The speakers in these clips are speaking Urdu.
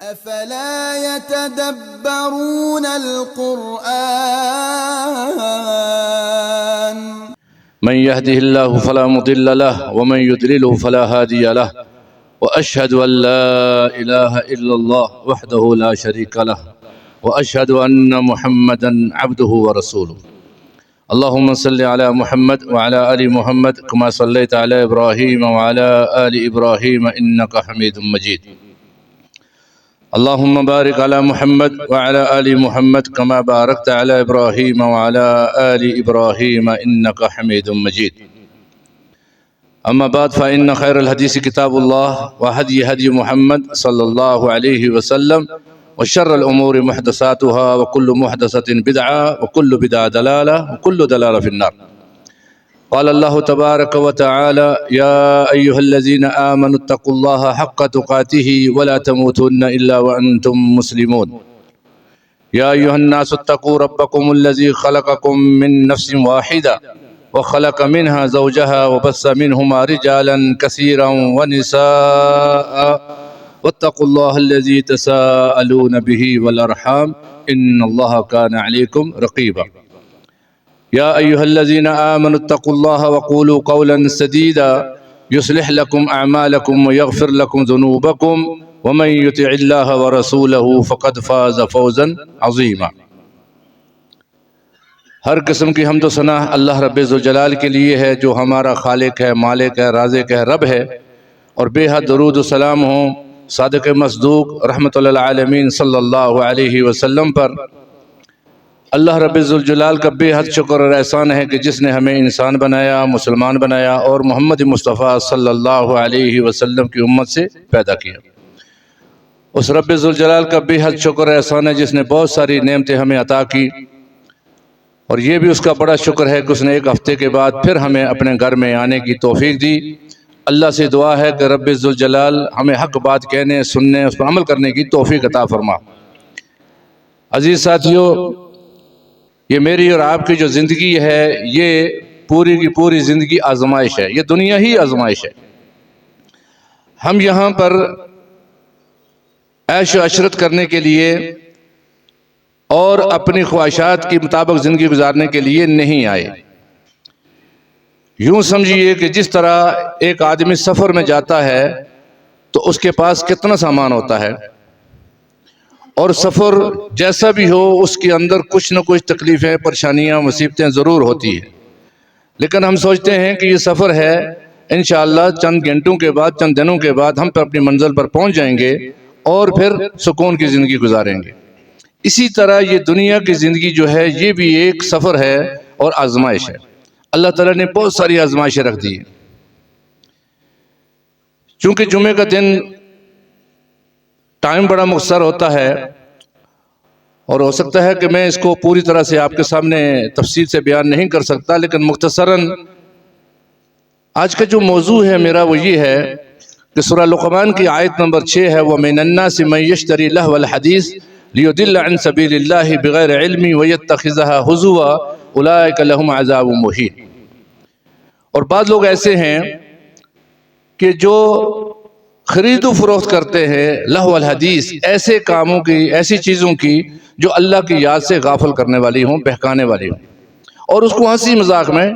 أفلا يتدبرون القرآن من يهده الله فلا مضل له ومن يضلله فلا هادي له وأشهد أن لا إله إلا الله وحده لا شريك له وأشهد أن محمدا عبده ورسوله. اللهم صل على محمد وعلى آل محمد كما صليت على إبراهيم وعلى آل إبراهيم إنك حميد مجيد. اللهم بارك على محمد وعلى آل محمد كما باركت على إبراهيم وعلى آل إبراهيم إنك حميد مجيد. أما بعد فإن خير الحديث كتاب الله وهدي محمد صلى الله عليه وسلم وشر الأمور محدثاتها وكل محدثة بدعة وكل بدعة ضلالة وكل ضلالة في النار. قال الله تبارك وتعالى: يا أيها الذين آمنوا اتقوا الله حق تقاته ولا تموتن إلا وأنتم مسلمون. يا أيها الناس اتقوا ربكم الذي خلقكم من نفس واحدة وخلق منها زوجها وبث منهما رجالا كثيرا ونساء واتقوا الله الذي تساءلون به والأرحام إن الله كان عليكم رقيبا. يا أيها الذين آمنوا اتقوا الله وقولوا قولا سديدا يصلح لكم أعمالكم ويغفر لكم ذنوبكم ومن يطع الله ورسوله فقد فاز فوزا عظيما. ہر قسم کی حمد و ثنا اللہ رب ذوالجلال کے لیے ہے جو ہمارا خالق ہے، مالک ہے، رازق ہے، رب ہے، اور بے حد درود و سلام ہوں صادق مصدوق رحمت للعالمین صلی اللہ علیہ وسلم پر۔ اللہ رب ذوالجلال کا بے حد شکر اور احسان ہے کہ جس نے ہمیں انسان بنایا، مسلمان بنایا اور محمد مصطفیٰ صلی اللہ علیہ وسلم کی امت سے پیدا کیا۔ اس رب ذوالجلال کا بے حد شکر اور احسان ہے جس نے بہت ساری نعمتیں ہمیں عطا کی، اور یہ بھی اس کا بڑا شکر ہے کہ اس نے ایک ہفتے کے بعد پھر ہمیں اپنے گھر میں آنے کی توفیق دی۔ اللہ سے دعا ہے کہ رب ذوالجلال ہمیں حق بات کہنے، سننے، اس پر عمل کرنے کی توفیق عطا فرما۔ عزیز ساتھیو، یہ میری اور آپ کی جو زندگی ہے یہ پوری کی پوری زندگی آزمائش ہے، یہ دنیا ہی آزمائش ہے۔ ہم یہاں پر عیش و عشرت کرنے کے لیے اور اپنی خواہشات کے مطابق زندگی گزارنے کے لیے نہیں آئے۔ یوں سمجھیے کہ جس طرح ایک آدمی سفر میں جاتا ہے تو اس کے پاس کتنا سامان ہوتا ہے، اور سفر جیسا بھی ہو اس کے اندر کچھ نہ کچھ تکلیفیں، پریشانیاں، مصیبتیں ضرور ہوتی ہیں، لیکن ہم سوچتے ہیں کہ یہ سفر ہے، انشاءاللہ چند گھنٹوں کے بعد، چند دنوں کے بعد ہم اپنی منزل پر پہنچ جائیں گے اور پھر سکون کی زندگی گزاریں گے۔ اسی طرح یہ دنیا کی زندگی جو ہے یہ بھی ایک سفر ہے اور آزمائش ہے۔ اللہ تعالیٰ نے بہت ساری آزمائشیں رکھ دی ہیں۔ چونکہ جمعے کا دن ٹائم بڑا مختصر ہوتا ہے اور ہو سکتا ہے کہ میں اس کو پوری طرح سے آپ کے سامنے تفصیل سے بیان نہیں کر سکتا، لیکن مختصراً آج کا جو موضوع ہے میرا وہ یہ ہے کہ سورہ لقمان کی آیت نمبر 6 ہے، وَمِنَ النَّاسِ مَن يَشْتَرِي لَهْوَ الْحَدِيثِ لِيُضِلَّ عَن سَبِيلِ اللَّهِ بِغَيْرِ عِلْمٍ وَيَتَّخِذَهَا هُزُوًا أُولَٰئِكَ لَهُمْ عَذَابٌ مُّهِينٌ۔ اور بعض لوگ ایسے ہیں کہ جو خرید و فروخت کرتے ہیں لہو الحدیث، ایسے کاموں کی، ایسی چیزوں کی جو اللہ کی یاد سے غافل کرنے والی ہوں، بہکانے والی ہوں، اور اس کو ہنسی مذاق میں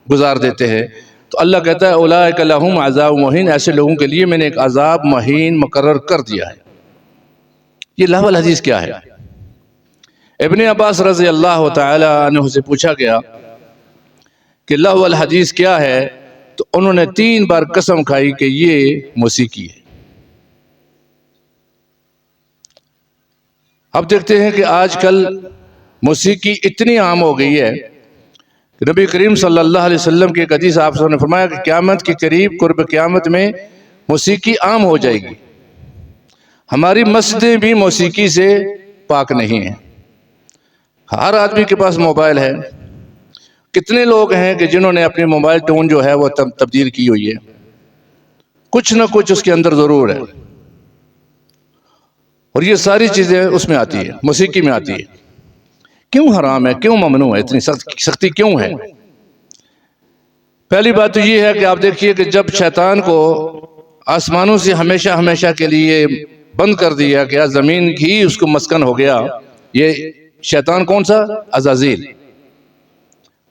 گزار دیتے ہیں۔ تو اللہ کہتا ہے اولئک لہم عذاب مہین، ایسے لوگوں کے لیے میں نے ایک عذاب مہین مقرر کر دیا ہے۔ یہ لہو الحدیث کیا ہے؟ ابن عباس رضی اللہ تعالی عنہ سے پوچھا گیا کہ لہو الحدیث کیا ہے، تو انہوں نے 3 بار قسم کھائی کہ یہ موسیقی ہے۔ اب دیکھتے ہیں کہ آج کل موسیقی اتنی عام ہو گئی ہے کہ نبی کریم صلی اللہ علیہ وسلم کی ایک حدیث آپ نے فرمایا کہ قیامت کے قریب، قرب قیامت میں موسیقی عام ہو جائے گی۔ ہماری مسجدیں بھی موسیقی سے پاک نہیں ہیں۔ ہر آدمی کے پاس موبائل ہے۔ کتنے لوگ ہیں کہ جنہوں نے اپنی موبائل ٹون جو ہے وہ تبدیل کی ہوئی ہے، کچھ نہ کچھ اس کے اندر ضرور ہے، اور یہ ساری چیزیں اس میں آتی ہے، موسیقی میں آتی ہے۔ کیوں حرام ہے؟ کیوں ممنوع ہے؟ اتنی سختی کیوں ہے؟ پہلی بات تو یہ ہے کہ آپ دیکھیے کہ جب شیطان کو آسمانوں سے ہمیشہ کے لیے بند کر دیا کہ زمین ہی اس کو مسکن ہو گیا. یہ شیطان کون سا؟ عزازیل.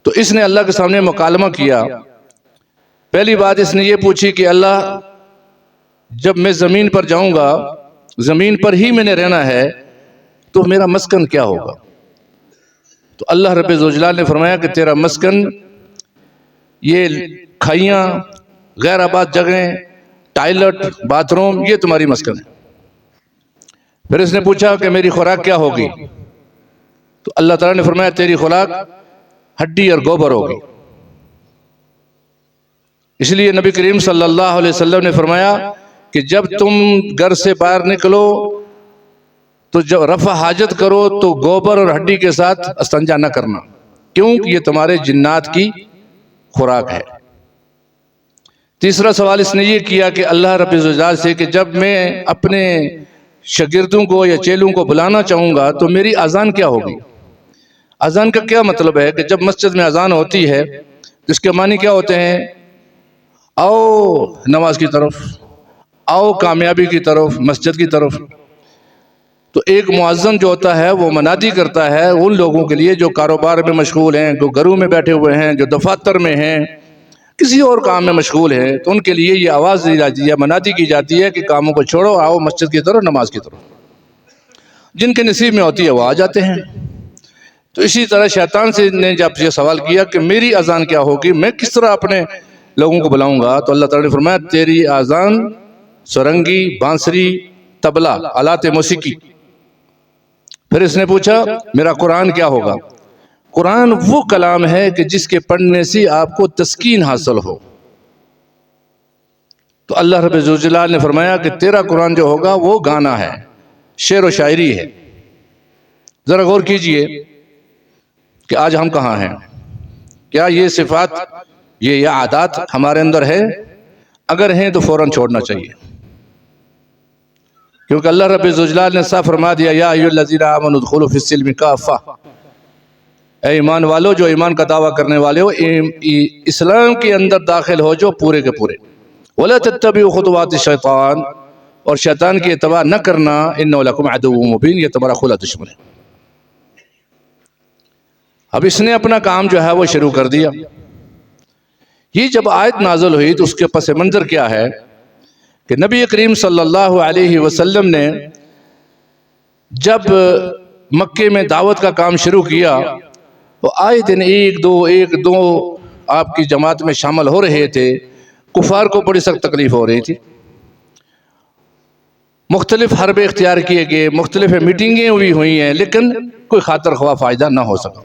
تو اس نے اللہ کے سامنے مکالمہ کیا. پہلی بات اس نے یہ پوچھی کہ اللہ جب میں زمین پر جاؤں گا، زمین پر ہی میں نے رہنا ہے، تو میرا مسکن کیا ہوگا؟ تو اللہ رب ذوالجلال نے فرمایا کہ تیرا مسکن یہ کھائیاں، غیر آباد جگہیں، ٹائلٹ، باتھ روم، یہ تمہاری مسکن ہے. پھر اس نے پوچھا کہ میری خوراک کیا ہوگی؟ تو اللہ تعالیٰ نے فرمایا تیری خوراک ہڈی اور گوبر ہوگی. اس لیے نبی کریم صلی اللہ علیہ وسلم نے فرمایا کہ جب تم گھر سے باہر نکلو تو جب رفع حاجت کرو تو گوبر اور ہڈی کے ساتھ استنجا نہ کرنا، کیونکہ یہ تمہارے جنات کی خوراک ہے. تیسرا سوال اس نے یہ کیا کہ اللہ رب العزت سے کہ جب میں اپنے شاگردوں کو یا چیلوں کو بلانا چاہوں گا تو میری اذان کیا ہوگی؟ اذان کا کیا مطلب ہے کہ جب مسجد میں اذان ہوتی ہے تو اس کے معنی کیا ہوتے ہیں؟ آؤ نماز کی طرف، آؤ کامیابی کی طرف، مسجد کی طرف. تو ایک مؤذن جو ہوتا ہے وہ منادی کرتا ہے ان لوگوں کے لیے جو کاروبار میں مشغول ہیں، جو گھروں میں بیٹھے ہوئے ہیں، جو دفاتر میں ہیں، کسی اور کام میں مشغول ہیں، تو ان کے لیے یہ آواز دی جاتی ہے، منادی کی جاتی ہے کہ کاموں کو چھوڑو، آؤ مسجد کی طرف، نماز کی طرف. جن کے نصیب میں ہوتی ہے وہ آ جاتے ہیں. تو اسی طرح شیطان سے نے جب یہ سوال کیا کہ میری اذان کیا ہوگی، میں کس طرح اپنے لوگوں کو بلاؤں گا، تو اللہ تعالیٰ نے فرمایا تیری اذان سرنگی، بانسری، طبلہ، آلات موسیقی. پھر اس نے پوچھا میرا قرآن کیا ہوگا؟ قرآن وہ کلام ہے کہ جس کے پڑھنے سے آپ کو تسکین حاصل ہو. تو اللہ رب ذوالجلال نے فرمایا کہ تیرا قرآن جو ہوگا وہ گانا ہے، شعر و شاعری ہے. ذرا غور کیجئے کہ آج ہم کہاں ہیں. کیا یہ صفات، یہ عادات ہمارے اندر ہے؟ اگر ہیں تو فوراً چھوڑنا چاہیے، کیونکہ اللہ رب ذوالجلال نے صاف فرما دیا یا ایھا الذین آمنوا ادخلوا فی السلم کافہ، اے ایمان والو جو ایمان کا دعویٰ کرنے والے ہو، اسلام کے اندر داخل ہو جو پورے کے پورے. ولا تتبعوا خطوات الشیطان، اور شیطان کی اتباع نہ کرنا، انہ لکم عدو مبین، یہ تمہارا کھلا دشمن ہے. اب اس نے اپنا کام جو ہے وہ شروع کر دیا. یہ جب آیت نازل ہوئی تو اس کے پس منظر کیا ہے کہ نبی کریم صلی اللہ علیہ وسلم نے جب مکے میں دعوت کا کام شروع کیا تو آئے دن ایک دو آپ کی جماعت میں شامل ہو رہے تھے. کفار کو بڑی سخت تکلیف ہو رہی تھی. مختلف حربے اختیار کیے گئے، مختلف میٹنگیں ہوئی ہیں، لیکن کوئی خاطر خواہ فائدہ نہ ہو سکا.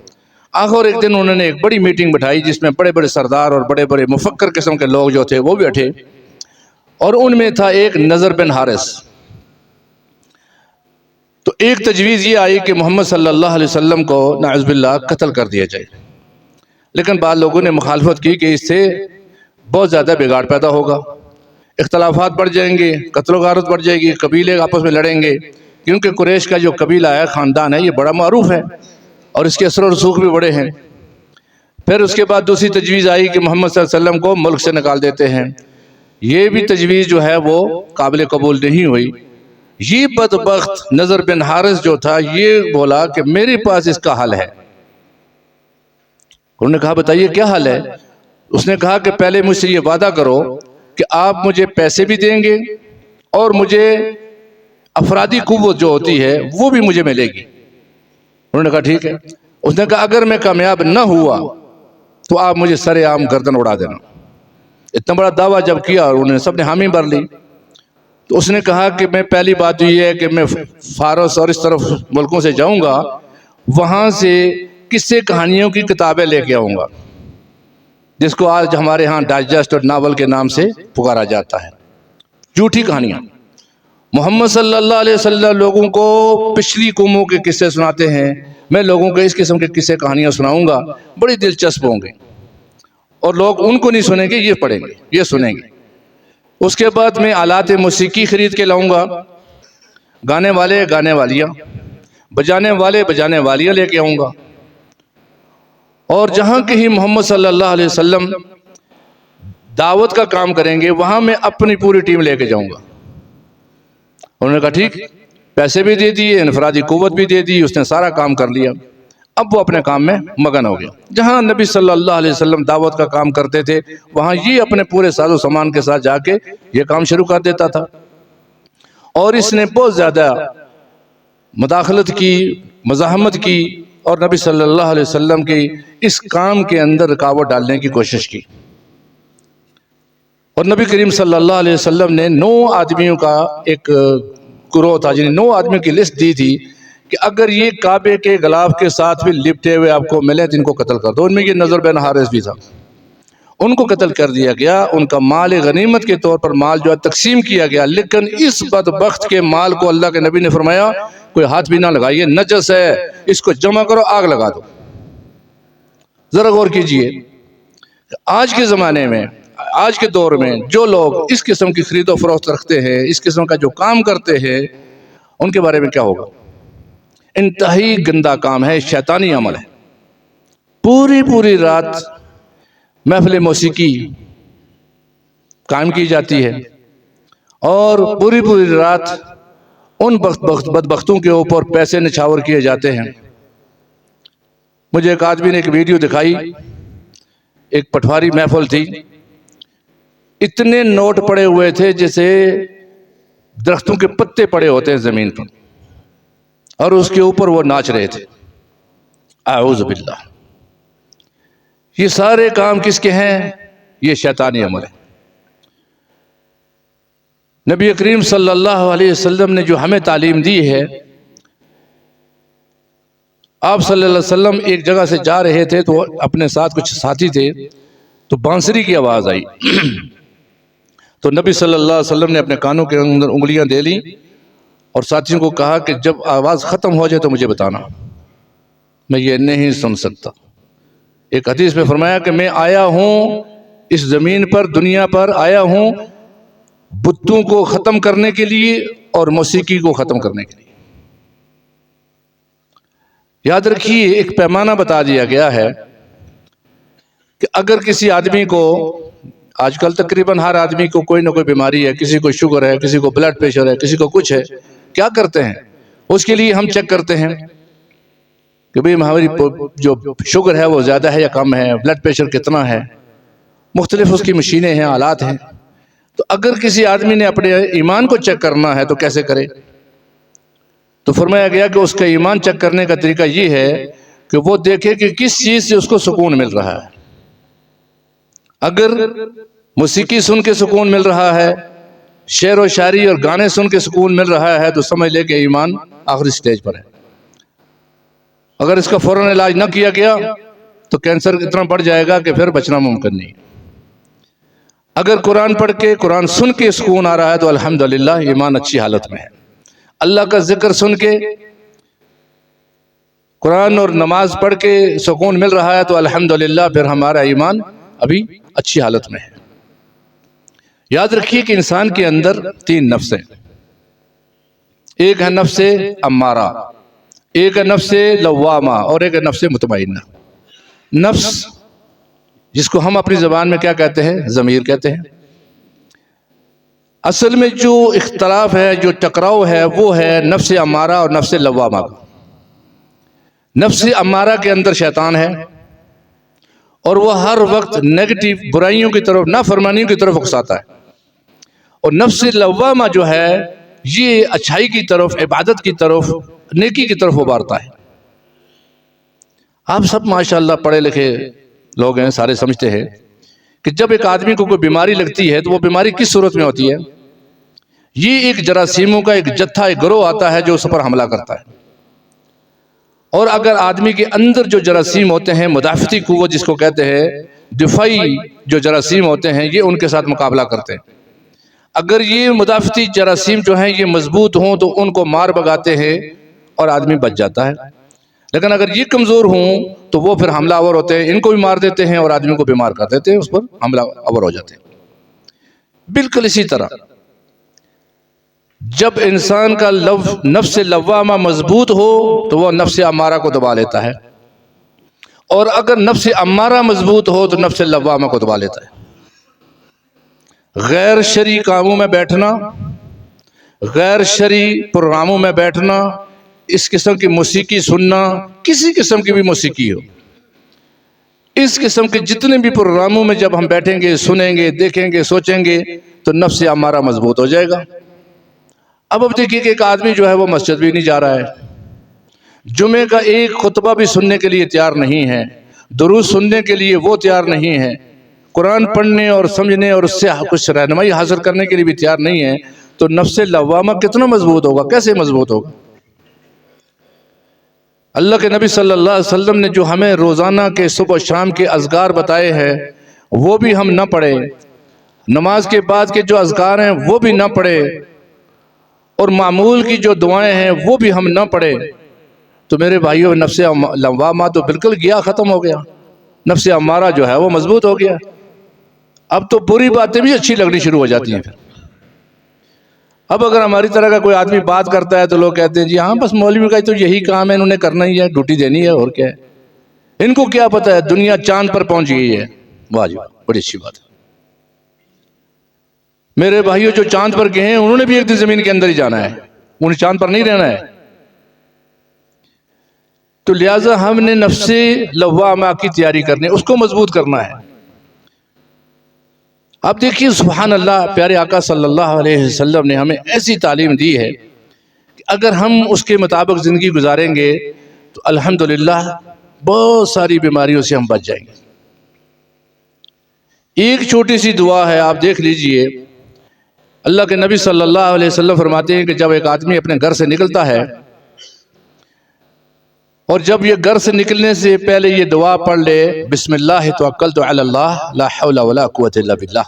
آخر ایک دن انہوں نے ایک بڑی میٹنگ بٹھائی جس میں بڑے بڑے سردار اور بڑے بڑے مفکر قسم کے لوگ جو تھے وہ بیٹھے، اور ان میں تھا ایک نضر بن حارث. تو ایک تجویز یہ آئی کہ محمد صلی اللہ علیہ وسلم کو نعوذ باللہ قتل کر دیا جائے. لیکن بعض لوگوں نے مخالفت کی کہ اس سے بہت زیادہ بگاڑ پیدا ہوگا، اختلافات بڑھ جائیں گے، قتل و غارت بڑھ جائے گی، قبیلے آپس میں لڑیں گے، کیونکہ قریش کا جو قبیلہ ہے، خاندان ہے، یہ بڑا معروف ہے اور اس کے اثر و رسوخ بھی بڑے ہیں. پھر اس کے بعد دوسری تجویز آئی کہ محمد صلی اللہ علیہ وسلم کو ملک سے نکال دیتے ہیں. یہ بھی تجویز جو ہے وہ قابل قبول نہیں ہوئی. یہ بدبخت نضر بن حارث جو تھا یہ بولا کہ میرے پاس اس کا حل ہے. انہوں نے کہا بتائیے کیا حل ہے؟ اس نے کہا کہ پہلے مجھ سے یہ وعدہ کرو کہ آپ مجھے پیسے بھی دیں گے اور مجھے افرادی قوت جو ہوتی ہے وہ بھی مجھے ملے گی. انہوں نے کہا ٹھیک ہے. اس نے کہا اگر میں کامیاب نہ ہوا تو آپ مجھے سر عام گردن اڑا دینا. اتنا بڑا دعویٰ جب کیا اور انہوں نے سب نے حامی بھر لی، تو اس نے کہا کہ میں پہلی بات یہ ہے کہ میں فارس اور اس طرف ملکوں سے جاؤں گا، وہاں سے قصے کہانیوں کی کتابیں لے کے آؤں گا، جس کو آج ہمارے ہاں ڈائجسٹ اور ناول کے نام سے پکارا جاتا ہے. جھوٹی کہانیاں. محمد صلی اللہ علیہ وسلم لوگوں کو پچھلی قوموں کے قصے سناتے ہیں، میں لوگوں کو اس قسم کے قصے کہانیاں سناؤں گا، بڑی دلچسپ ہوں گے، اور لوگ ان کو نہیں سنیں گے، یہ پڑھیں گے، یہ سنیں گے. اس کے بعد میں آلات موسیقی خرید کے لاؤں گا، گانے والے گانے والیاں، بجانے والے بجانے والیاں لے کے آؤں گا، اور جہاں کہیں محمد صلی اللہ علیہ وسلم دعوت کا کام کریں گے وہاں میں اپنی پوری ٹیم لے کے جاؤں گا. انہوں نے کہا ٹھیک، پیسے بھی دے دیے، انفرادی قوت بھی دے دی، اس نے سارا کام کر لیا۔ اب وہ اپنے کام میں مگن ہو گیا۔ جہاں نبی صلی اللہ علیہ وسلم دعوت کا کام کرتے تھے وہاں یہ اپنے پورے ساز و سامان کے ساتھ جا کے یہ کام شروع کر دیتا تھا، اور اس نے بہت زیادہ مداخلت کی، مزاحمت کی، اور نبی صلی اللہ علیہ وسلم کی اس کام کے اندر رکاوٹ ڈالنے کی کوشش کی۔ اور نبی کریم صلی اللہ علیہ وسلم نے 9 آدمیوں کا ایک گروہ تھا، جنہیں 9 آدمیوں کی لسٹ دی تھی کہ اگر یہ کعبے کے غلاف کے ساتھ بھی لپٹے ہوئے آپ کو ملے تو ان کو قتل کر دو۔ ان میں یہ نضر بن حارث بھی تھا، ان کو قتل کر دیا گیا۔ ان کا مال غنیمت کے طور پر مال جو ہے تقسیم کیا گیا، لیکن اس بدبخت کے مال کو اللہ کے نبی نے فرمایا کوئی ہاتھ بھی نہ لگائیے، نجس ہے، اس کو جمع کرو، آگ لگا دو۔ ذرا غور کیجئے، آج کے زمانے میں، آج کے دور میں جو لوگ اس قسم کی خرید و فروخت رکھتے ہیں، اس قسم کا جو کام کرتے ہیں، ان کے بارے میں کیا ہوگا؟ انتہائی گندا کام ہے، شیطانی عمل ہے۔ پوری رات محفل موسیقی قائم کی جاتی ہے، اور پوری رات ان بدبختوں کے اوپر پیسے نچھاور کیے جاتے ہیں۔ مجھے ایک آدمی نے ایک ویڈیو دکھائی، ایک پٹواری محفل تھی، اتنے نوٹ پڑے ہوئے تھے جیسے درختوں کے پتے پڑے ہوتے ہیں زمین پر، اور اس کے اوپر وہ ناچ رہے تھے۔ اعوذ باللہ، یہ سارے کام کس کے ہیں؟ یہ شیطانی عمل ہے۔ نبی کریم صلی اللہ علیہ وسلم نے جو ہمیں تعلیم دی ہے، آپ صلی اللہ علیہ وسلم ایک جگہ سے جا رہے تھے تو اپنے ساتھ کچھ ساتھی تھے، تو بانسری کی آواز آئی تو نبی صلی اللہ علیہ وسلم نے اپنے کانوں کے اندر انگلیاں دے لیں اور ساتھیوں کو کہا کہ جب آواز ختم ہو جائے تو مجھے بتانا، میں یہ نہیں سن سکتا۔ ایک حدیث میں فرمایا کہ میں آیا ہوں اس زمین پر، دنیا پر آیا ہوں بتوں کو ختم کرنے کے لیے اور موسیقی کو ختم کرنے کے لیے۔ یاد رکھیے، ایک پیمانہ بتا دیا گیا ہے کہ اگر کسی آدمی کو، آج کل تقریباً ہر آدمی کو کوئی نہ کوئی بیماری ہے، کسی کو شوگر ہے، کسی کو بلڈ پریشر ہے، کسی کو کچھ ہے، کیا کرتے ہیں؟ اس کے لیے ہم چیک کرتے ہیں کہ بھئی ہماری جو شوگر ہے وہ زیادہ ہے یا کم ہے، بلڈ پریشر کتنا ہے، مختلف اس کی مشینیں ہیں، آلات ہیں۔ تو اگر کسی آدمی نے اپنے ایمان کو چیک کرنا ہے تو کیسے کرے؟ تو فرمایا گیا کہ اس کا ایمان چیک کرنے کا طریقہ یہ ہے کہ وہ دیکھے کہ کس چیز سے اس کو سکون مل رہا ہے۔ اگر موسیقی سن کے سکون مل رہا ہے، شعر و شاعری اور گانے سن کے سکون مل رہا ہے، تو سمجھ لے کہ ایمان آخری سٹیج پر ہے۔ اگر اس کا فوراً علاج نہ کیا گیا تو کینسر اتنا بڑھ جائے گا کہ پھر بچنا ممکن نہیں۔ اگر قرآن پڑھ کے، قرآن سن کے سکون آ رہا ہے تو الحمدللہ ایمان اچھی حالت میں ہے۔ اللہ کا ذکر سن کے، قرآن اور نماز پڑھ کے سکون مل رہا ہے تو الحمدللہ پھر ہمارا ایمان ابھی اچھی حالت میں ہے۔ یاد رکھیے کہ انسان کے اندر 3 نفس ہیں، ایک ہے نفس امارہ، ایک ہے نفس لوامہ، اور ایک ہے نفس مطمئنہ۔ نفس جس کو ہم اپنی زبان میں کیا کہتے ہیں؟ ضمیر کہتے ہیں۔ اصل میں جو اختلاف ہے، جو ٹکراؤ ہے، وہ ہے نفس امارہ اور نفس لوامہ کا۔ نفس امارہ کے اندر شیطان ہے، اور وہ ہر وقت نیگیٹو برائیوں کی طرف، نافرمانیوں کی طرف اکساتا ہے۔ اور نفس لوامہ جو ہے یہ اچھائی کی طرف، عبادت کی طرف، نیکی کی طرف ابھارتا ہے۔ آپ سب ماشاءاللہ پڑھے لکھے لوگ ہیں، سارے سمجھتے ہیں کہ جب ایک آدمی کو کوئی بیماری لگتی ہے تو وہ بیماری کس صورت میں ہوتی ہے؟ یہ ایک جراثیموں کا ایک جتھا، ایک گروہ آتا ہے جو اس پر حملہ کرتا ہے، اور اگر آدمی کے اندر جو جراثیم ہوتے ہیں، مدافعتی قوت جس کو کہتے ہیں، دفاعی جو جراثیم ہوتے ہیں، یہ ان کے ساتھ مقابلہ کرتے ہیں۔ اگر یہ مدافعتی جراثیم جو ہیں یہ مضبوط ہوں تو ان کو مار بھگاتے ہیں اور آدمی بچ جاتا ہے، لیکن اگر یہ کمزور ہوں تو وہ پھر حملہ آور ہوتے ہیں، ان کو بھی مار دیتے ہیں اور آدمی کو بیمار کر دیتے ہیں، اس پر حملہ آور ہو جاتے ہیں۔ بالکل اسی طرح جب انسان کا نفس لوامہ مضبوط ہو تو وہ نفس امارہ کو دبا لیتا ہے، اور اگر نفس امارہ مضبوط ہو تو نفس لوامہ کو دبا لیتا ہے۔ غیر شرعی کاموں میں بیٹھنا، غیر شرعی پروگراموں میں بیٹھنا، اس قسم کی موسیقی سننا، کسی قسم کی بھی موسیقی ہو، اس قسم کے جتنے بھی پروگراموں میں جب ہم بیٹھیں گے، سنیں گے، دیکھیں گے، سوچیں گے تو نفس امارہ مضبوط ہو جائے گا۔ اب دیکھیے کہ ایک آدمی جو ہے وہ مسجد بھی نہیں جا رہا ہے، جمعے کا ایک خطبہ بھی سننے کے لیے تیار نہیں ہے، درود سننے کے لیے وہ تیار نہیں ہے، قرآن پڑھنے اور سمجھنے اور اس سے کچھ رہنمائی حاصل کرنے کے لیے بھی تیار نہیں ہے، تو نفس لوامہ کتنا مضبوط ہوگا، کیسے مضبوط ہوگا؟ اللہ کے نبی صلی اللہ علیہ وسلم نے جو ہمیں روزانہ کے صبح و شام کے اذکار بتائے ہیں وہ بھی ہم نہ پڑھے، نماز کے بعد کے جو اذکار ہیں وہ بھی نہ پڑھے، اور معمول کی جو دعائیں ہیں وہ بھی ہم نہ پڑھے، تو میرے بھائیوں نفس لوامہ تو بالکل گیا، ختم ہو گیا، نفس امارہ جو ہے وہ مضبوط ہو گیا۔ اب تو بری باتیں بھی اچھی لگنی شروع ہو جاتی ہیں۔ اب اگر ہماری طرح کا کوئی آدمی بات کرتا ہے تو لوگ کہتے ہیں جی ہاں بس مولوی کا تو یہی کام ہے، انہوں نے کرنا ہی ہے، ڈیوٹی دینی ہے، اور کیا ہے، ان کو کیا پتہ ہے دنیا چاند پر پہنچ گئی ہے۔ واہ جی بڑی اچھی بات ہے۔ میرے بھائیوں جو چاند پر گئے ہیں انہوں نے بھی ایک دن زمین کے اندر ہی جانا ہے، انہیں چاند پر نہیں رہنا ہے۔ تو لہٰذا ہم نے نفس لوامہ کی تیاری کرنی، اس کو مضبوط کرنا ہے۔ اب دیکھیے سبحان اللہ، پیارے آقا صلی اللہ علیہ وسلم نے ہمیں ایسی تعلیم دی ہے کہ اگر ہم اس کے مطابق زندگی گزاریں گے تو الحمدللہ بہت ساری بیماریوں سے ہم بچ جائیں گے۔ ایک چھوٹی سی دعا ہے، آپ دیکھ لیجئے، اللہ کے نبی صلی اللہ علیہ وسلم فرماتے ہیں کہ جب ایک آدمی اپنے گھر سے نکلتا ہے اور جب یہ گھر سے نکلنے سے پہلے یہ دعا پڑھ لے، بسم اللہ توکلت علی اللہ لا حول ولا قوت الا باللہ،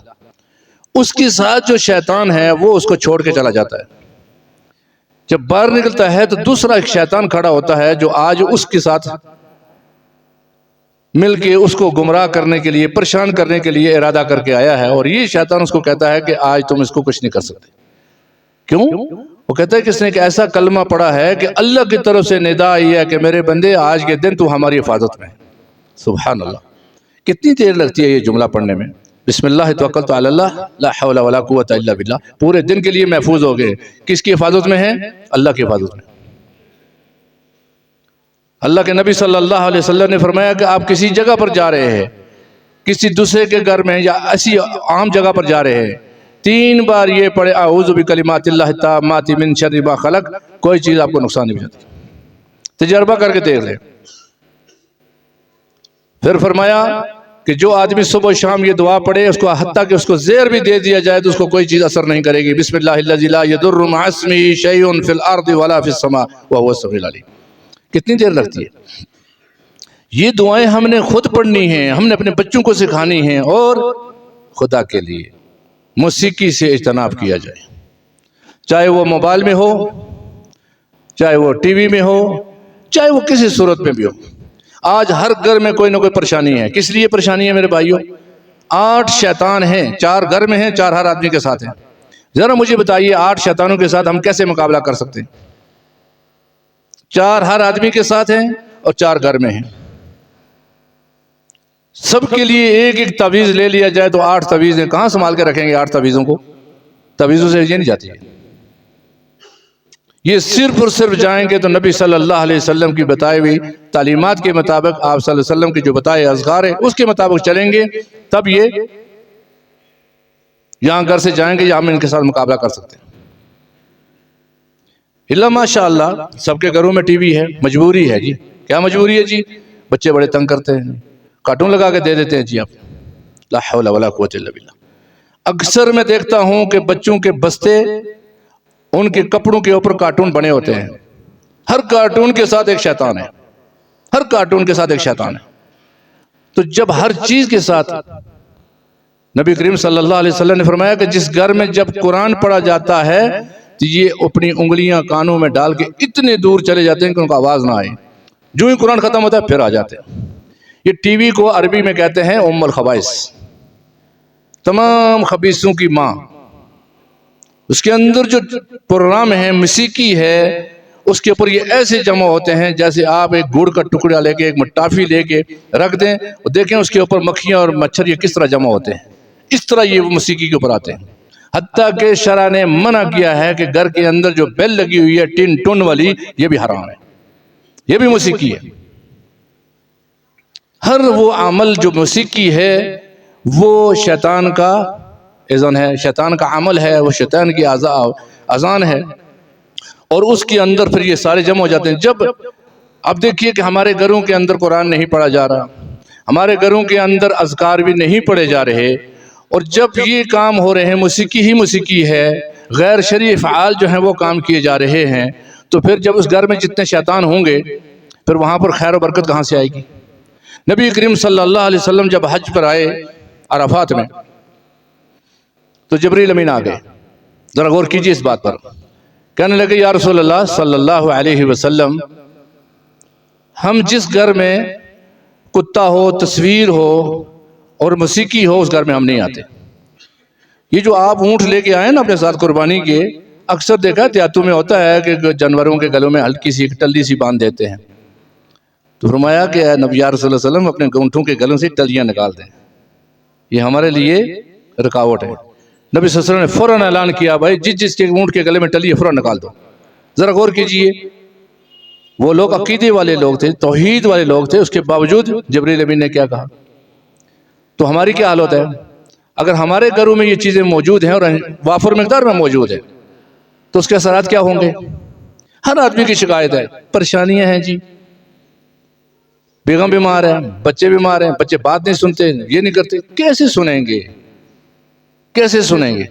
اس کے ساتھ جو شیطان ہے وہ اس کو چھوڑ کے چلا جاتا ہے۔ جب باہر نکلتا ہے تو دوسرا ایک شیطان کھڑا ہوتا ہے جو آج اس کے ساتھ مل کے اس کو گمراہ کرنے کے لیے، پریشان کرنے کے لیے ارادہ کر کے آیا ہے، اور یہ شیطان اس کو کہتا ہے کہ آج تم اس کو کچھ نہیں کر سکتے۔ کیوں؟ وہ کہتا ہے کہ اس نے ایک ایسا کلمہ پڑھا ہے کہ اللہ کی طرف سے ندا آئی ہے کہ میرے بندے آج کے دن تو ہماری حفاظت میں ہے۔ سبحان اللہ، کتنی دیر لگتی ہے یہ جملہ پڑھنے میں، بسم اللہ توکلت علی اللہ لا حول ولا قوت الا باللہ، پورے دن کے لیے محفوظ ہو گئے۔ کس کی حفاظت میں ہے؟ اللہ کی حفاظت میں۔ اللہ کے نبی صلی اللہ علیہ وسلم نے فرمایا کہ آپ کسی جگہ پر جا رہے ہیں، کسی دوسرے کے گھر میں یا ایسی عام جگہ پر جا رہے ہیں، 3 بار یہ پڑھے اعوذ بکلمات اللہ التامات من شر ما خلق، کوئی چیز آپ کو نقصان نہیں پہنچاتی۔ تجربہ کر کے دیکھ لیں۔ پھر فرمایا کہ جو آدمی صبح و شام یہ دعا پڑھے، اس کو حتیٰ کہ اس کو زہر بھی دے دیا جائے تو اس کو کوئی چیز اثر نہیں کرے گی۔ بسم اللہ الذی لا یضر مع اسمہ شیء فی الارض ولا فی السماء وہو السمیع العلیم۔ کتنی دیر لگتی ہے؟ یہ دعائیں ہم نے خود پڑھنی ہیں، ہم نے اپنے بچوں کو سکھانی ہیں، اور خدا کے لیے موسیقی سے اجتناب کیا جائے، چاہے وہ موبائل میں ہو، چاہے وہ ٹی وی میں ہو، چاہے وہ کسی صورت میں بھی ہو۔ آج ہر گھر میں کوئی نہ کوئی پریشانی ہے۔ کس لیے پریشانی ہے میرے بھائیوں؟ 8 شیطان ہیں، 4 گھر میں ہیں، 4 ہر آدمی کے ساتھ ہیں۔ ذرا مجھے بتائیے 8 شیطانوں کے ساتھ ہم کیسے مقابلہ کر سکتے ہیں؟ 4 ہر آدمی کے ساتھ ہیں اور 4 گھر میں ہیں۔ سب کے لیے ایک ایک تعویذ لے لیا جائے تو 8 تعویذیں کہاں سنبھال کے رکھیں گے؟ 8 تعویذوں کو، تعویذوں سے یہ نہیں جاتی ہے۔ یہ صرف اور صرف جائیں گے تو نبی صلی اللہ علیہ وسلم کی بتائی ہوئی تعلیمات کے مطابق، آپ صلی اللہ علیہ وسلم کی جو بتائے اذکار ہیں اس کے مطابق چلیں گے، تب یہ یہاں گھر سے جائیں گے یا ہم ان کے ساتھ مقابلہ کر سکتے ہیں۔ اللہ ماشاءاللہ سب کے گھروں میں ٹی وی ہے، مجبوری ہے جی۔ کیا مجبوری ہے جی؟ بچے بڑے تنگ کرتے ہیں، کارٹون لگا کے دے دیتے ہیں جی آپ، لا حول ولا قوت الا باللہ۔ اکثر میں دیکھتا ہوں کہ بچوں کے بستے، ان کے کپڑوں کے اوپر کارٹون بنے ہوتے ہیں، ہر کارٹون کے ساتھ ایک شیطان ہے، ہر کارٹون کے ساتھ ایک شیطان ہے۔ تو جب ہر چیز کے ساتھ، نبی کریم صلی اللہ علیہ وسلم نے فرمایا کہ جس گھر میں جب قرآن پڑھا جاتا ہے تو یہ اپنی انگلیاں کانوں میں ڈال کے اتنے دور چلے جاتے ہیں کہ ان کو آواز نہ آئے، جو ہی قرآن ختم ہوتا ہے پھر آ جاتے ہیں۔ یہ ٹی وی کو عربی میں کہتے ہیں ام الخبائث، تمام خبیثوں کی ماں۔ اس کے اندر جو پروگرام ہے، موسیقی ہے، اس کے اوپر یہ ایسے جمع ہوتے ہیں جیسے آپ ایک گڑ کا ٹکڑا لے کے، ایک ٹافی لے کے رکھ دیں اور دیکھیں اس کے اوپر مکھیاں اور مچھر یہ کس طرح جمع ہوتے ہیں، اس طرح یہ موسیقی کے اوپر آتے ہیں۔ حتیٰ کہ شرع نے منع کیا ہے کہ گھر کے اندر جو بیل لگی ہوئی ہے ٹن ٹن والی، یہ بھی حرام ہے، یہ بھی موسیقی ہے۔ ہر وہ عمل جو موسیقی ہے وہ شیطان کا اذن ہے، شیطان کا عمل ہے، وہ شیطان کی اذان ہے، اور اس کے اندر پھر یہ سارے جمع ہو جاتے ہیں۔ جب اب دیکھیے کہ ہمارے گھروں کے اندر قرآن نہیں پڑھا جا رہا، ہمارے گھروں کے اندر اذکار بھی نہیں پڑھے جا رہے، اور جب یہ کام ہو رہے ہیں موسیقی ہی موسیقی ہے، غیر شرعی افعال جو ہیں وہ کام کیے جا رہے ہیں، تو پھر جب اس گھر میں جتنے شیطان ہوں گے پھر وہاں پر خیر و برکت کہاں سے آئے گی؟ نبی کریم صلی اللہ علیہ وسلم جب حج پر آئے عرفات میں تو جبریل امین آ گئے، ذرا غور کیجئے اس بات پر، کہنے لگے یا رسول اللہ صلی اللہ علیہ وسلم، ہم جس گھر میں کتا ہو، تصویر ہو اور موسیقی ہو اس گھر میں ہم نہیں آتے۔ یہ جو آپ اونٹ لے کے آئے نا اپنے ساتھ قربانی کے، اکثر دیکھا دیہاتوں میں ہوتا ہے کہ جانوروں کے گلوں میں ہلکی سی ٹلی سی باندھ دیتے ہیں، تو فرمایا کہ اے نبی یا رسول اللہ علیہ وسلم اپنے اونٹوں کے گلوں سے ٹلیاں نکال دیں، یہ ہمارے لیے رکاوٹ ہے۔ نبی صلی اللہ علیہ وسلم نے فوراً اعلان کیا بھائی جس کے اونٹ کے گلے میں ٹلی ہے فوراً نکال دو۔ ذرا غور کیجئے، وہ لوگ عقیدے والے لوگ تھے، توحید والے لوگ تھے، اس کے باوجود جبریل امین نے کیا کہا؟ تو ہماری کیا حالت ہے؟ اگر ہمارے گھروں میں یہ چیزیں موجود ہیں اور وافر مقدار میں موجود ہیں تو اس کے اثرات کیا ہوں گے؟ ہر آدمی کی شکایت ہے، پریشانیاں ہیں جی، بیگم بیمار ہے، بچے بیمار ہیں، بچے بات نہیں سنتے، یہ نہیں کرتے، کیسے سنیں گے؟ کیسے سنیں گے؟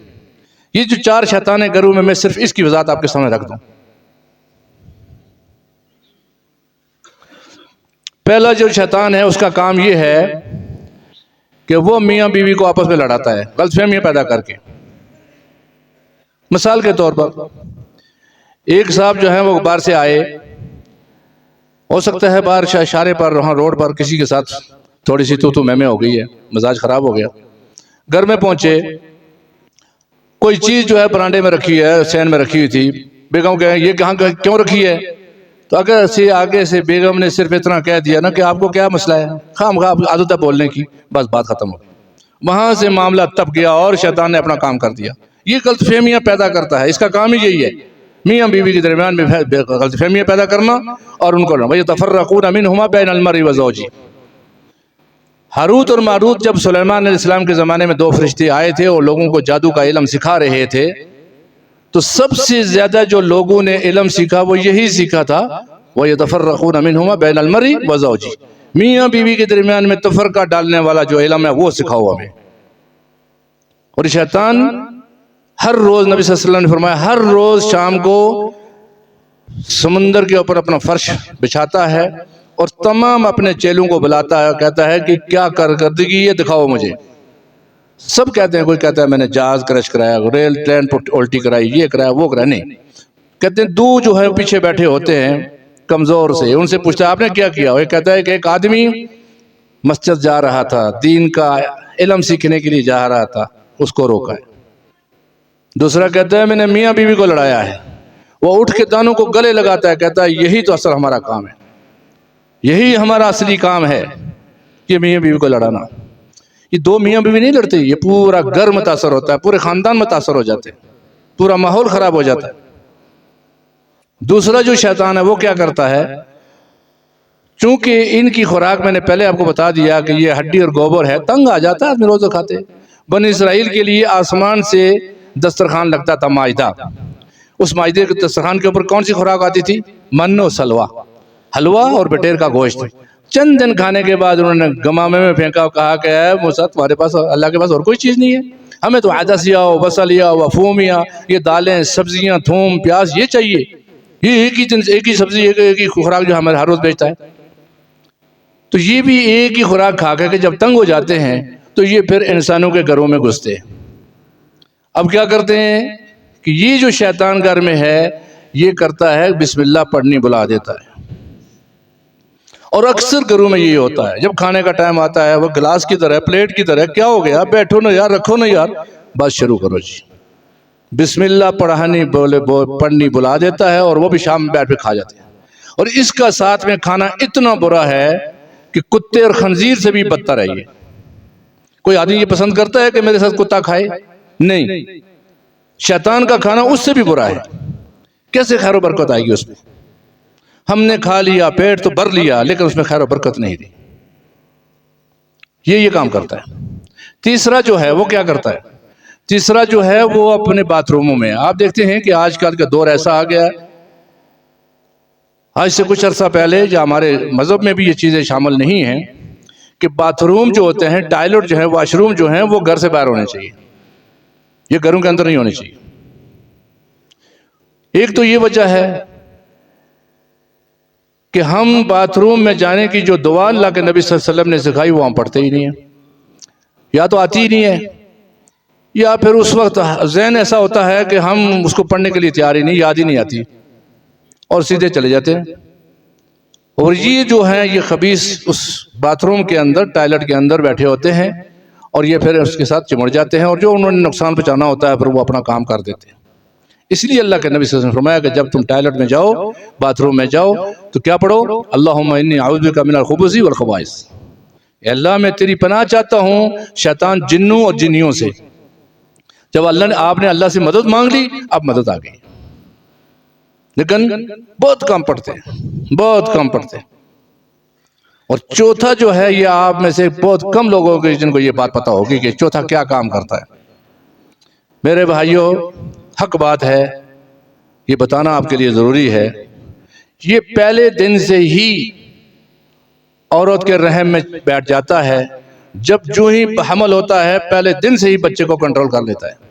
یہ جو چار شیطان ہیں گھروں میں صرف اس کی وضاحت آپ کے سامنے رکھ دوں۔ پہلا جو شیطان ہے اس کا کام یہ ہے کہ وہ میاں بیوی کو آپس میں لڑاتا ہے، غلط فہمیاں پیدا کر کے۔ مثال کے طور پر ایک صاحب جو ہیں وہ باہر سے آئے، ہو سکتا ہے باہر اشارے پر وہاں روڈ پر کسی کے ساتھ تھوڑی سی تو میں ہو گئی ہے، مزاج خراب ہو گیا، گھر میں پہنچے، کوئی چیز جو ہے برانڈے میں رکھی ہے، سین میں رکھی ہوئی تھی، بیگم کہیں یہ کہاں کیوں رکھی ہے؟ تو اگر آگے سے بیگم نے صرف اتنا کہہ دیا نا کہ آپ کو کیا مسئلہ ہے، خام خواہ عادت ہے بولنے کی، بس بات ختم ہو گئی، وہاں سے معاملہ تب گیا اور شیطان نے اپنا کام کر دیا۔ یہ غلط فہمیاں پیدا کرتا ہے، اس کا کام ہی یہی ہے، میاں بیوی کے درمیان میں غلط فہمیاں پیدا کرنا اور ان کو وَيَتَفَرَّقُونَ مِنْهُمَا بَيْنَ الْمَرْءِ وَزَوْجِهِ۔ ہاروت اور ماروت جب سلیمان علیہ السلام کے زمانے میں دو فرشتے آئے تھے اور لوگوں کو جادو کا علم سکھا رہے تھے، تو سب سے زیادہ جو لوگوں نے علم سیکھا وہ یہی سیکھا تھا وَيَتَفَرَّقُونَ مِنْهُمَا بَيْنَ الْمَرْءِ وَزَوْجِهِ، میاں بیوی کے درمیان میں تفرقہ ڈالنے والا جو علم ہے وہ سکھاؤ ہمیں۔ اور شیطان ہر روز، نبی صلی اللہ علیہ وسلم نے فرمایا، ہر روز شام کو سمندر کے اوپر اپنا فرش بچھاتا ہے اور تمام اپنے چیلوں کو بلاتا ہے، کہتا ہے کہ کیا کارکردگی ہے دکھاؤ مجھے۔ سب کہتے ہیں، کوئی کہتا ہے میں نے جہاز کرش کرایا، ریل ٹرین الٹی کرائی، یہ کرایا وہ کرایا، نہیں، کہتے ہیں دو جو ہے پیچھے بیٹھے ہوتے ہیں کمزور سے، ان سے پوچھتا ہے آپ نے کیا کیا؟ وہ کہتا ہے کہ ایک آدمی مسجد جا رہا تھا، دین کا علم سیکھنے کے لیے جا رہا تھا، اس کو روکا ہے۔ دوسرا کہتا ہے میں نے میاں بیوی کو لڑایا ہے، وہ اٹھ کے دانوں کو گلے لگاتا ہے، کہتا ہے یہی تو اصل ہمارا کام ہے، یہی ہمارا اصلی کام ہے، یہ میاں بیوی کو لڑانا۔ یہ دو میاں بیوی نہیں لڑتے، یہ پورا گھر متاثر ہوتا ہے، پورے خاندان متاثر ہو جاتے ہیں، پورا ماحول خراب ہو جاتا ہے۔ دوسرا جو شیطان ہے وہ کیا کرتا ہے، چونکہ ان کی خوراک میں نے پہلے آپ کو بتا دیا کہ یہ ہڈی اور گوبر ہے، تنگ آ جاتا ہے آدمی روزہ کھاتے۔ بنی اسرائیل کے لیے آسمان سے دسترخوان لگتا تھا، مائدہ، اس مائدے کے دسترخوان کے اوپر کون سی خوراک آتی تھی؟ من و سلوہ، حلوہ اور بٹیر کا گوشت۔ چند دن کھانے کے بعد انہوں نے گمامے میں پھینکا اور کہا کہ اے موسیٰ تمہارے پاس، اللہ کے پاس اور کوئی چیز نہیں ہے، ہمیں تو عدسیہ و بصلیہ و فومیہ، یہ دالیں، سبزیاں، تھوم، پیاز یہ چاہیے، یہ ایک ہی سبزی، ایک ہی خوراک جو ہمیں ہر روز بیچتا ہے۔ تو یہ بھی ایک ہی خوراک کھا کے جب تنگ ہو جاتے ہیں تو یہ پھر انسانوں کے گھروں میں گھستے ہیں۔ اب کیا کرتے ہیں کہ یہ جو شیطان گھر میں ہے یہ کرتا ہے بسم اللہ پڑھنی بلا دیتا ہے، اور اکثر گھروں میں یہی ہوتا ہے، جب کھانے کا ٹائم آتا ہے وہ گلاس کی طرح، پلیٹ کی طرح، کیا ہو گیا بیٹھو نا یار، رکھو نا یار، بس شروع کرو جی، بسم اللہ پڑھنی بلا دیتا ہے، اور وہ بھی شام میں بیٹھ پہ کھا جاتے ہیں۔ اور اس کا ساتھ میں کھانا اتنا برا ہے کہ کتے اور خنزیر سے بھی بدتر ہے یہ۔ کوئی آدمی یہ پسند کرتا ہے کہ میرے ساتھ کتا کھائے؟ نہیں، شیطان کا کھانا اس سے بھی برا ہے، کیسے خیر و برکت آئے گی اس میں؟ ہم نے کھا لیا، پیٹ تو بھر لیا، لیکن اس میں خیر و برکت نہیں دی۔ یہ کام کرتا ہے۔ تیسرا جو ہے وہ کیا کرتا ہے؟ تیسرا جو ہے وہ اپنے باتھ روموں میں، آپ دیکھتے ہیں کہ آج کل کا دور ایسا آ گیا ہے، آج سے کچھ عرصہ پہلے یا ہمارے مذہب میں بھی یہ چیزیں شامل نہیں ہیں کہ باتھ روم جو ہوتے ہیں، ٹائلٹ جو ہے، واش روم جو ہیں، وہ گھر سے باہر ہونے چاہیے، یہ گھروں کے اندر نہیں ہونے چاہیے۔ ایک تو یہ وجہ ہے کہ ہم باتھ روم میں جانے کی جو دعا اللہ کے نبی صلی اللہ علیہ وسلم نے سکھائی وہ ہم پڑھتے ہی نہیں ہیں، یا تو آتی ہی نہیں ہے، یا پھر اس وقت ذہن ایسا ہوتا ہے کہ ہم اس کو پڑھنے کے لیے تیار ہی نہیں، یاد ہی نہیں آتی، اور سیدھے چلے جاتے ہیں۔ اور یہ جو ہیں یہ خبیث اس باتھ روم کے اندر، ٹائلٹ کے اندر بیٹھے ہوتے ہیں، اور یہ پھر اس کے ساتھ چمڑ جاتے ہیں، اور جو انہوں نے نقصان پہنچانا ہوتا ہے پھر وہ اپنا کام کر دیتے ہیں۔ اس لیے اللہ کے نبی صلی اللہ علیہ وسلم نے فرمایا کہ جب تم ٹائلٹ میں جاؤ، باتھ روم میں جاؤ، تو کیا پڑھو؟ اللہم انی اعوذ بک من الخبث والخبائث، اے اللہ میں تیری پناہ چاہتا ہوں شیطان، جنوں اور جنیوں سے۔ جب آپ نے اللہ سے مدد مانگ لی، اب مدد آ گئی، لیکن بہت کم پڑھتے ہیں، بہت کم پڑھتے ہیں۔ اور چوتھا جو ہے، یہ آپ میں سے بہت کم لوگوں کے جن کو یہ بات پتا ہوگی کہ چوتھا کیا کام کرتا ہے۔ میرے بھائیوں، حق بات ہے، یہ بتانا آپ کے لیے ضروری ہے، یہ پہلے دن سے ہی عورت کے رحم میں بیٹھ جاتا ہے، جب جو ہی حمل ہوتا ہے پہلے دن سے ہی بچے کو کنٹرول کر لیتا ہے۔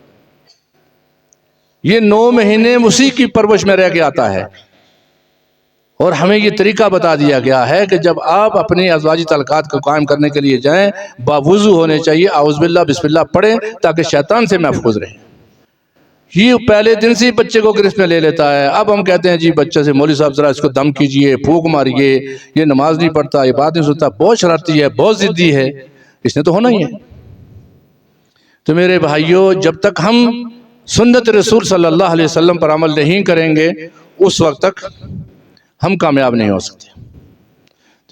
یہ 9 مہینے اسی کی پرورش میں رہ کے آتا ہے، اور ہمیں یہ طریقہ بتا دیا گیا ہے کہ جب آپ اپنے ازواجی تعلقات کو قائم کرنے کے لیے جائیں، باوضو ہونے چاہیے، اعوذ باللہ بسم اللہ پڑھیں تاکہ شیطان سے محفوظ رہیں۔ یہ پہلے دن سے ہی بچے کو گرفت میں لے لیتا ہے۔ اب ہم کہتے ہیں جی بچے سے مولوی صاحب ذرا اس کو دم کیجئے، پھونک ماریے، یہ نماز نہیں پڑھتا، یہ بات نہیں سنتا، بہت شرارتی ہے، بہت ضدی ہے، اس نے تو ہونا ہی ہے۔ تو میرے بھائیوں، جب تک ہم سنت رسول صلی اللہ علیہ وسلم پر عمل نہیں کریں گے، اس وقت تک ہم کامیاب نہیں ہو سکتے۔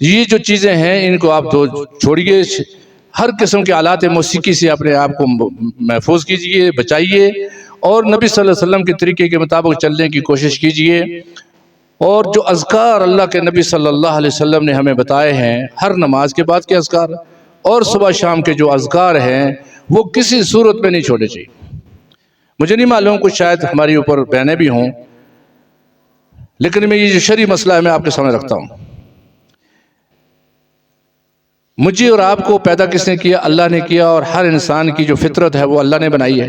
یہ جو چیزیں ہیں ان کو آپ تو چھوڑیے، ہر قسم کے آلات موسیقی سے اپنے آپ کو محفوظ کیجئے، بچائیے، اور نبی صلی اللہ علیہ وسلم کے طریقے کے مطابق چلنے کی کوشش کیجئے۔ اور جو اذکار اللہ کے نبی صلی اللہ علیہ وسلم نے ہمیں بتائے ہیں، ہر نماز کے بعد کے اذکار اور صبح شام کے جو اذکار ہیں، وہ کسی صورت میں نہیں چھوڑے چاہیے۔ مجھے نہیں معلوم، کچھ شاید ہماری اوپر بہنیں بھی ہوں، لیکن میں یہ جو شرعی مسئلہ ہے میں آپ کے سامنے رکھتا ہوں۔ مجھے اور آپ کو پیدا کس نے کیا؟ اللہ نے کیا، اور ہر انسان کی جو فطرت ہے وہ اللہ نے بنائی ہے۔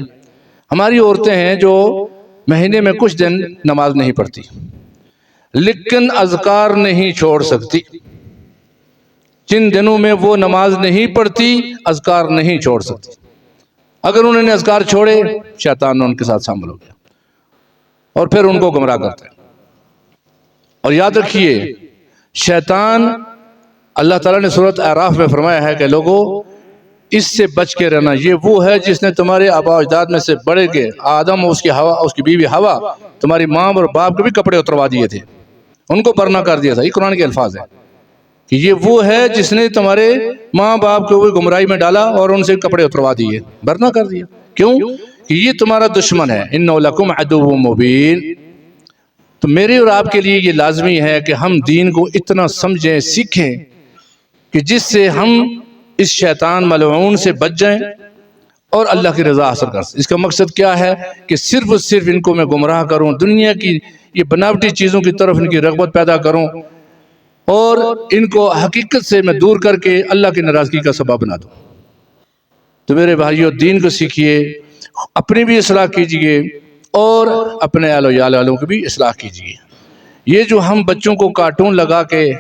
ہماری عورتیں ہیں جو مہینے میں کچھ دن نماز نہیں پڑھتی، لیکن اذکار نہیں چھوڑ سکتی۔ جن دنوں میں وہ نماز نہیں پڑھتی، اذکار نہیں چھوڑ سکتی۔ اگر انہوں نے اذکار چھوڑے، شیطان ان کے ساتھ شامل ہو گیا، اور پھر ان کو گمراہ کرتا ہے۔ اور یاد رکھیے، شیطان، اللہ تعالیٰ نے سورۃ اعراف میں فرمایا ہے کہ لوگوں اس سے بچ کے رہنا، یہ وہ ہے جس نے تمہارے آباء و اجداد میں سے بڑے کے آدم اور اس کی بیوی حوا، تمہاری ماں اور باپ کے بھی کپڑے اتروا دیے تھے، ان کو برنا کر دیا تھا۔ یہ قرآن کے الفاظ ہیں کہ یہ وہ ہے جس نے تمہارے ماں باپ کو گمراہی میں ڈالا اور ان سے کپڑے اتروا دیے، برنا کر دیا۔ کیوں؟ کہ یہ تمہارا دشمن ہے، اِنَّهُ لَكُمْ عَدُوٌّ مُّبِينٌ۔ تو میرے اور آپ کے لیے یہ لازمی ہے کہ ہم دین کو اتنا سمجھیں، سیکھیں کہ جس سے ہم اس شیطان ملعون سے بچ جائیں اور اللہ کی رضا حاصل کر سکیں۔ اس کا مقصد کیا ہے کہ صرف اور صرف ان کو میں گمراہ کروں، دنیا کی یہ بناوٹی چیزوں کی طرف ان کی رغبت پیدا کروں، اور ان کو حقیقت سے میں دور کر کے اللہ کی ناراضگی کا سبب بنا دوں۔ تو میرے بھائیوں، دین کو سیکھیے، اپنی بھی اصلاح کیجئے اور اپنے اہل و عیال والوں کی بھی اصلاح کیجئے۔ یہ جو ہم بچوں کو کارٹون لگا کے،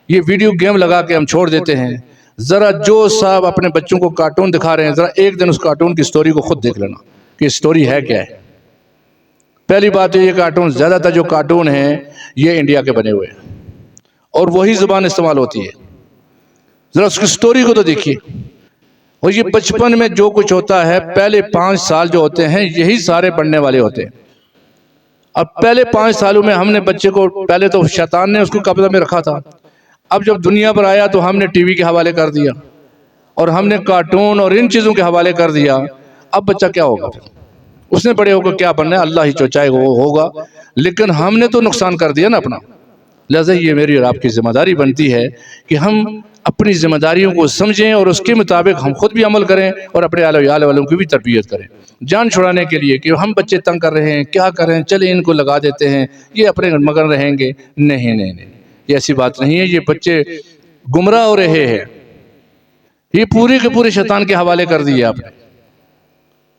یہ ویڈیو گیم لگا کے ہم چھوڑ دیتے ہیں، ذرا جو صاحب اپنے بچوں کو کارٹون دکھا رہے ہیں، ذرا ایک دن اس کارٹون کی سٹوری کو خود دیکھ لینا کہ سٹوری ہے کیا ہے۔ پہلی بات یہ کارٹون، زیادہ تر جو کارٹون ہیں یہ انڈیا کے بنے ہوئے ہیں، اور وہی زبان استعمال ہوتی ہے۔ ذرا اس کی سٹوری کو تو دیکھیے۔ اور یہ بچپن میں جو کچھ ہوتا ہے، پہلے 5 سال جو ہوتے ہیں یہی سارے بڑھنے والے ہوتے ہیں۔ اب پہلے 5 سالوں میں ہم نے بچے کو، پہلے تو شیطان نے اس کو قبضہ میں رکھا تھا، اب جب دنیا پر آیا تو ہم نے ٹی وی کے حوالے کر دیا، اور ہم نے کارٹون اور ان چیزوں کے حوالے کر دیا۔ اب بچہ کیا ہوگا؟ اس نے بڑے ہو کر کیا بننا ہے اللہ ہی جو چاہے وہ ہوگا، لیکن ہم نے تو نقصان کر دیا نا اپنا۔ لہذا یہ میری اور آپ کی ذمہ داری بنتی ہے کہ ہم اپنی ذمہ داریوں کو سمجھیں اور اس کے مطابق ہم خود بھی عمل کریں اور اپنے آل والوں کی بھی تربیت کریں۔ جان چھڑانے کے لیے کہ ہم بچے تنگ کر رہے ہیں، کیا کریں، چلیں ان کو لگا دیتے ہیں، یہ اپنے مگن رہیں گے، نہیں، یہ ایسی بات نہیں ہے۔ یہ بچے گمراہ ہو رہے ہیں، یہ پورے کے پورے شیطان کے حوالے کر دیے آپ نے۔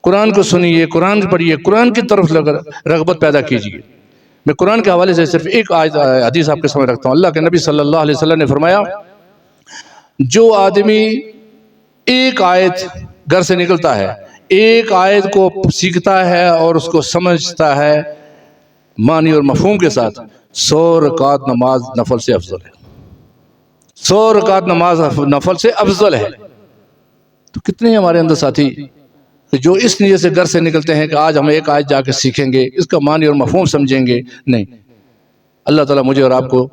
قرآن کو سنیے، قرآن پڑھیے، قرآن کی طرف رغبت پیدا کیجیے۔ میں قرآن کے حوالے سے صرف ایک حدیث آپ کے سامنے رکھتا ہوں۔ اللہ کے نبی صلی اللہ علیہ وسلم نے فرمایا، جو آدمی ایک آیت گھر سے نکلتا ہے، ایک آیت کو سیکھتا ہے اور اس کو سمجھتا ہے معنی اور مفہوم کے ساتھ، 100 رکعت نماز نفل سے افضل ہے۔ 100 رکعت نماز نفل سے افضل ہے۔ تو کتنے ہیں ہمارے اندر ساتھی جو اس نیت سے گھر سے نکلتے ہیں کہ آج ہم ایک آیت جا کے سیکھیں گے، اس کا معنی اور مفہوم سمجھیں گے؟ نہیں۔ اللہ تعالیٰ مجھے اور آپ کو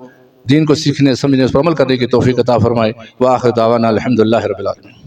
دین کو سیکھنے، سمجھنے، اس پر عمل کرنے کی توفیق عطا فرمائے۔ وآخر دعوانا الحمدللہ رب العالمین۔